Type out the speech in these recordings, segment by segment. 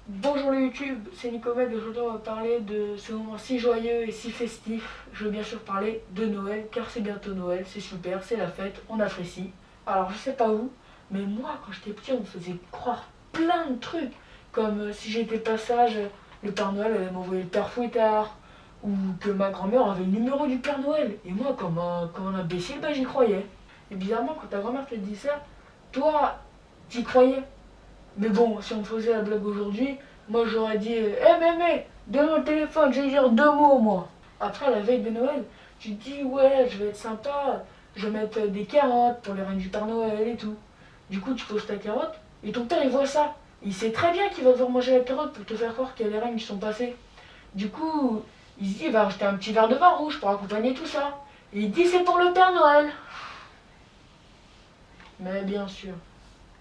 Bonjour le YouTube, c'est Nicomède et aujourd'hui on va parler de ce moment si joyeux et si festif. Je veux bien sûr parler de Noël car c'est bientôt Noël, c'est super, c'est la fête, on apprécie. Alors je sais pas vous, mais moi quand j'étais petit on me faisait croire plein de trucs. Comme si j'étais pas sage, le Père Noël allait m'envoyer le Père Fouettard. Ou que ma grand-mère avait le numéro du Père Noël. Et moi comme un imbécile, bah, j'y croyais. Et bizarrement quand ta grand-mère te dit ça, toi t'y croyais. Mais bon, si on me faisait la blague aujourd'hui, moi j'aurais dit mémé, donne mon téléphone, je vais dire deux mots moi. Après, la veille de Noël, tu te dis ouais, je vais être sympa, je vais mettre des carottes pour les reines du Père Noël et tout. Du coup, tu poses ta carotte et ton père il voit ça. Il sait très bien qu'il va devoir manger la carotte pour te faire croire qu'il y a les reines qui sont passées. Du coup, il se dit il va rajouter un petit verre de vin rouge pour accompagner tout ça. Et il dit c'est pour le Père Noël. Mais bien sûr.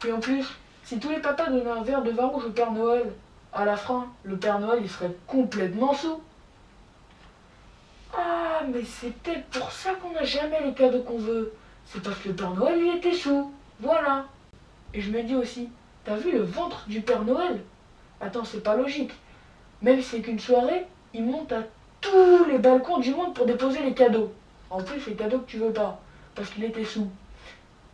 Et en plus, si tous les papas donnaient un verre de vin rouge au Père Noël, à la fin, le Père Noël il serait complètement saoul. Ah, mais c'est peut-être pour ça qu'on n'a jamais les cadeaux qu'on veut. C'est parce que le Père Noël il était saoul. Voilà. Et je me dis aussi, t'as vu le ventre du Père Noël? Attends, c'est pas logique. Même si c'est qu'une soirée, il monte à tous les balcons du monde pour déposer les cadeaux. En plus, les cadeaux que tu veux pas, parce qu'il était saoul.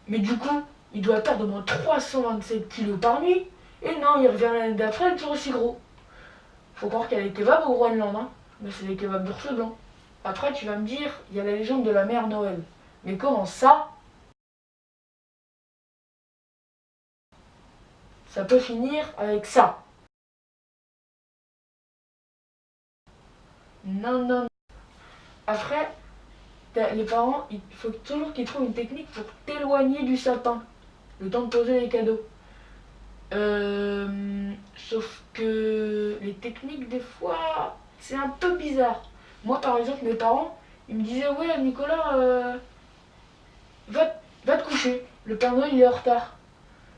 Mais du coup, il doit perdre au moins 327 kilos par nuit. Et non, il revient l'année d'après, toujours aussi gros. Faut croire qu'il y a les kebabs au Groenland, hein. Mais c'est des kebabs d'ours blanc. Après, tu vas me dire, il y a la légende de la mère Noël. Mais comment ça? Ça peut finir avec ça. Non, non, non. Après, les parents, il faut toujours qu'ils trouvent une technique pour t'éloigner du sapin. Le temps de poser les cadeaux. Sauf que les techniques, des fois, c'est un peu bizarre. Moi, par exemple, mes parents, ils me disaient ouais, Nicolas, va, va te coucher. Le Père Noël, il est en retard.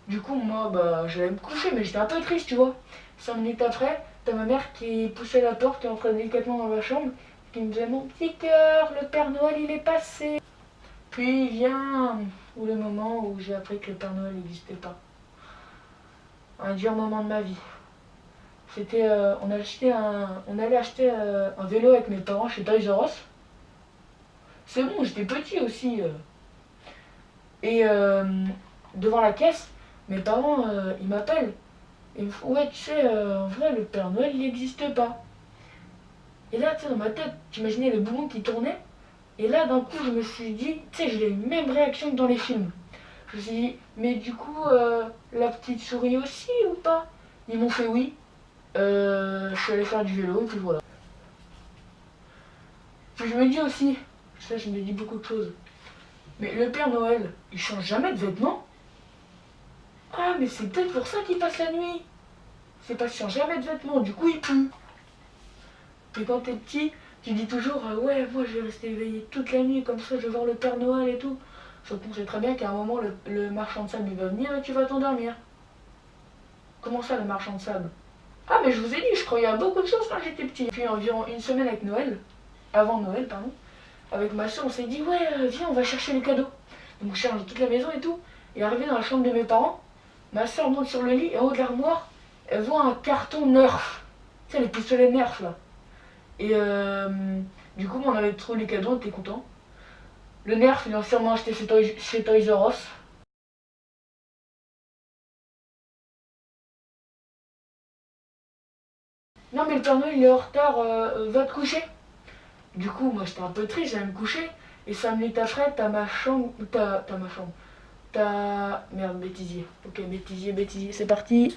Du coup, moi, bah, j'allais me coucher, mais j'étais un peu triste, tu vois. 5 minutes après, t'as ma mère qui poussait la porte, qui entrait délicatement dans ma chambre, qui me disait mon petit cœur, le Père Noël, il est passé. Puis vient le moment où j'ai appris que le Père Noël n'existait pas. Un dur moment de ma vie. C'était, on allait acheter un vélo avec mes parents chez Toys R Us. C'est bon, j'étais petit aussi. Et devant la caisse, mes parents, ils m'appellent. Ils me font, ouais, tu sais, en vrai, le Père Noël, il n'existe pas. Et là, tu sais, dans ma tête, j'imaginais le boulon qui tournait. Et là, d'un coup, je me suis dit, tu sais, j'ai eu la même réaction que dans les films. Je me suis dit, mais du coup, la petite souris aussi ou pas? Ils m'ont fait oui. Je suis allé faire du vélo, et puis voilà. Puis je me dis aussi, ça je me dis beaucoup de choses, mais le Père Noël, il change jamais de vêtements? Ah, mais c'est peut-être pour ça qu'il passe la nuit. C'est parce qu'il change jamais de vêtements, du coup il pue. Et quand t'es petit, tu dis toujours, ah ouais, moi je vais rester éveillé toute la nuit, comme ça je vais voir le Père Noël et tout. Sauf qu'on sait très bien qu'à un moment, le marchand de sable il va venir et tu vas t'endormir. Comment ça, le marchand de sable? Ah, mais je vous ai dit, je croyais à beaucoup de choses quand j'étais petit. Puis environ une semaine avec Noël, avant Noël, pardon, avec ma soeur, on s'est dit, ouais, viens, on va chercher les cadeaux. Donc on cherche dans toute la maison et tout. Et arrivé dans la chambre de mes parents, ma soeur monte sur le lit et en haut de l'armoire, elle voit un carton Nerf. Tu sais, les pistolets Nerf là. Et du coup, on avait trouvé les cadeaux, on était contents. Le Nerf, il a sûrement acheté chez Toys R Us. Non, mais le Père Noël, il est en retard, va te coucher. Du coup, moi j'étais un peu triste, j'allais me coucher. Et 5 minutes après, t'as ma chambre. T'as ma chambre. T'as. Merde, bêtisier. Ok, bêtisier, c'est parti.